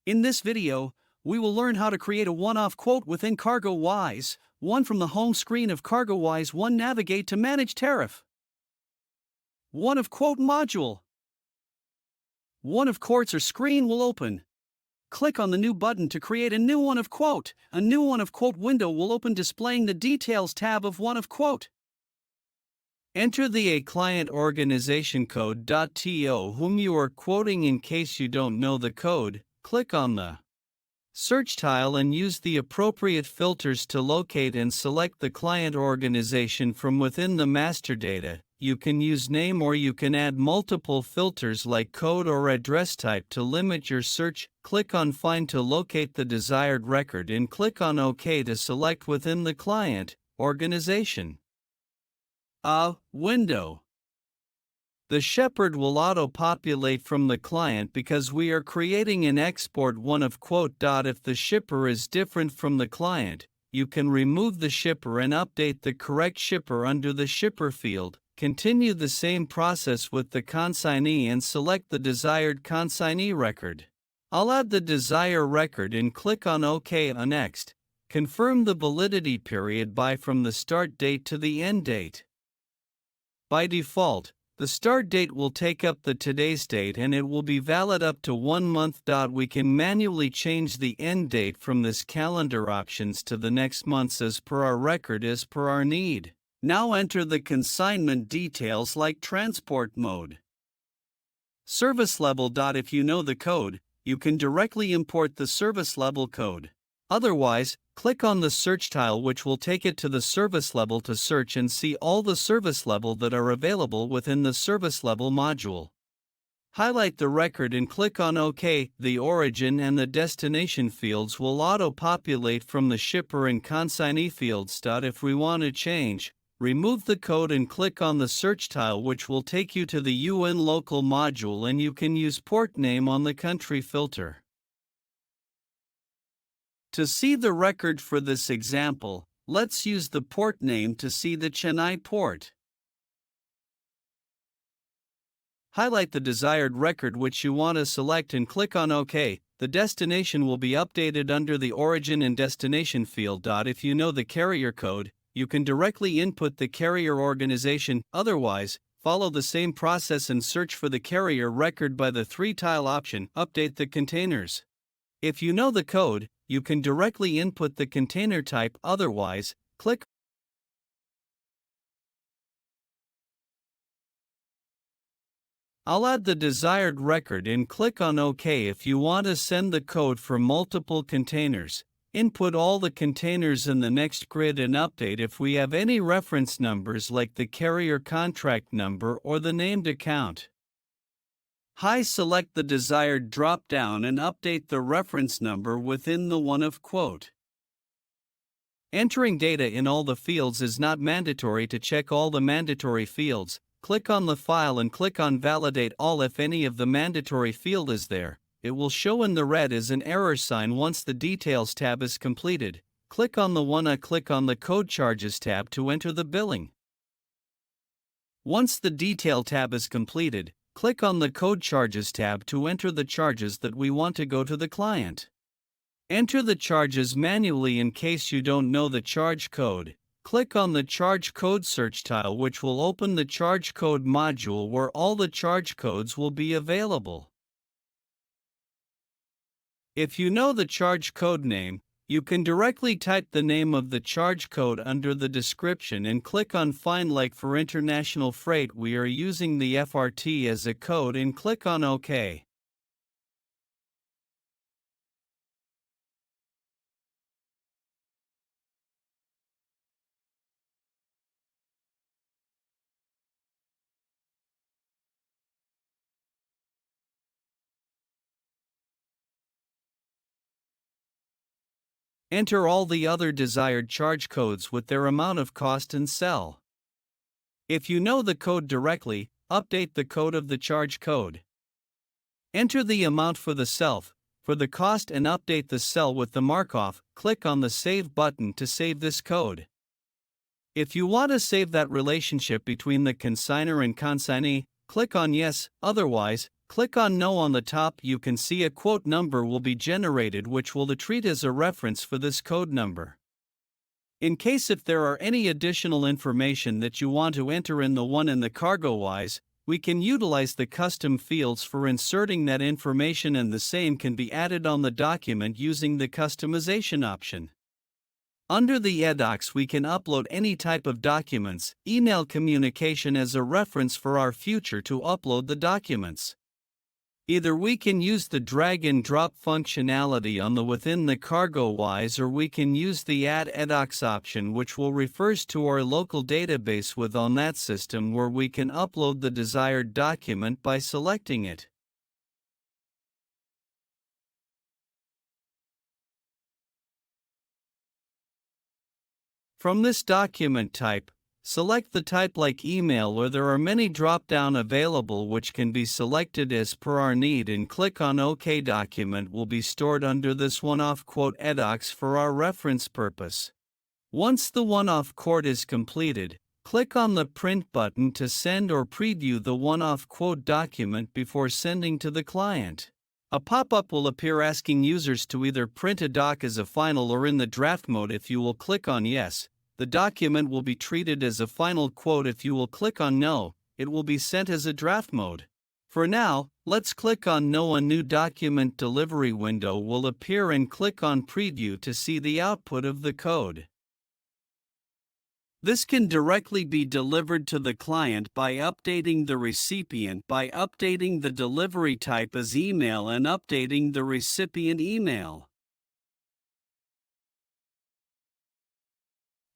In this video, we will learn how to create a one-off quote within CARGOWISE, one from the home screen of CARGOWISE. One, navigate to manage tariff. One of quote module. One of quotes or screen will open. Click on the new button to create a new one of quote. A new one of quote window will open displaying the details tab of one of quote. Enter the A client organization code.to whom you are quoting. In case you don't know the code, click on the search tile and use the appropriate filters to locate and select the client organization from within the master data. You can use name or you can add multiple filters like code or address type to limit your search. Click on Find to locate the desired record and click on OK to select within the client organization. A window. The shepherd will auto-populate from the client because we are creating an export one of quote. If the shipper is different from the client, you can remove the shipper and update the correct shipper under the shipper field. Continue the same process with the consignee and select the desired consignee record. I'll add the desired record and click on OK on Next. Confirm the validity period by from the start date to the end date. By default, the start date will take up the today's date and it will be valid up to 1 month. We can manually change the end date from this calendar options to the next month's as per our record as per our need. Now enter the consignment details like transport mode. Service level. If you know the code, you can directly import the service level code. Otherwise, click on the search tile which will take it to the service level to search and see all the service level that are available within the service level module. Highlight the record and click on OK. The origin and the destination fields will auto-populate from the shipper and consignee fields. If we want to change, remove the code and click on the search tile which will take you to the UN local module and you can use port name on the country filter. To see the record for this example, let's use the port name to see the Chennai port. Highlight the desired record which you want to select and click on OK. The destination will be updated under the origin and destination field. If you know the carrier code, you can directly input the carrier organization. Otherwise, follow the same process and search for the carrier record by the 3-tile option. Update the containers. If you know the code, you can directly input the container type. Otherwise, click I'll add the desired record and click on OK. If you want to send the code for multiple containers, input all the containers in the next grid and update if we have any reference numbers like the carrier contract number or the named account. Select the desired drop-down and update the reference number within the one of quote. Entering data in all the fields is not mandatory. To check all the mandatory fields, click on the file and click on Validate All. If any of the mandatory field is there, it will show in the red as an error sign once the Details tab is completed. Click on the click on the Code Charges tab to enter the billing. Once the Detail tab is completed, click on the Code Charges tab to enter the charges that we want to go to the client. Enter the charges manually. In case you don't know the charge code, click on the Charge Code search tile which will open the Charge Code module where all the charge codes will be available. If you know the charge code name, you can directly type the name of the charge code under the description and click on Find. Like for international freight, we are using the FRT as a code and click on OK. Enter all the other desired charge codes with their amount of cost and sell. If you know the code directly, update the code of the charge code. Enter the amount for the self, for the cost and update the cell with the markup. Click on the Save button to save this code. If you want to save that relationship between the consignor and consignee, click on Yes. Otherwise, Click on No on the top. You can see a quote number will be generated, which will treat as a reference for this code number. In case if there are any additional information that you want to enter in the one in the CARGOWISE, we can utilize the custom fields for inserting that information, and the same can be added on the document using the customization option. Under the edocs, we can upload any type of documents, email communication as a reference for our future to upload the documents. Either we can use the drag and drop functionality on the within the CARGOWISE, or we can use the add edocs option, which will refers to our local database with on that system, where we can upload the desired document by selecting it. From this document type, select the type like email, or there are many drop-down available which can be selected as per our need, and click on OK. Document will be stored under this one-off quote edocs for our reference purpose. Once the one-off quote is completed, click on the print button to send or preview the one-off quote document before sending to the client. A pop-up will appear asking users to either print a doc as a final or in the draft mode. If you will click on yes, the document will be treated as a final quote. If you will click on no, it will be sent as a draft mode. For now, let's click on no. A new document delivery window will appear, and click on preview to see the output of the code. This can directly be delivered to the client by updating the recipient by updating the delivery type as email and updating the recipient email.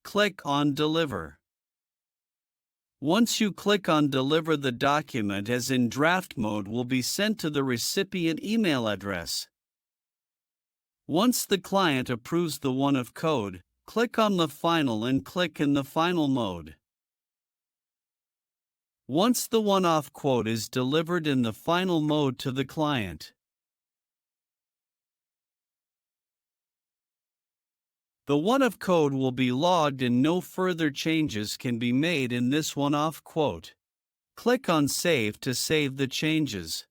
Click on Deliver. Once you click on Deliver, the document as in draft mode will be sent to the recipient email address. Once the client approves the one-off code, click on the final and click in the final mode. Once the one-off quote is delivered in the final mode to the client, the one-off code will be logged and no further changes can be made in this one-off quote. Click on Save to save the changes.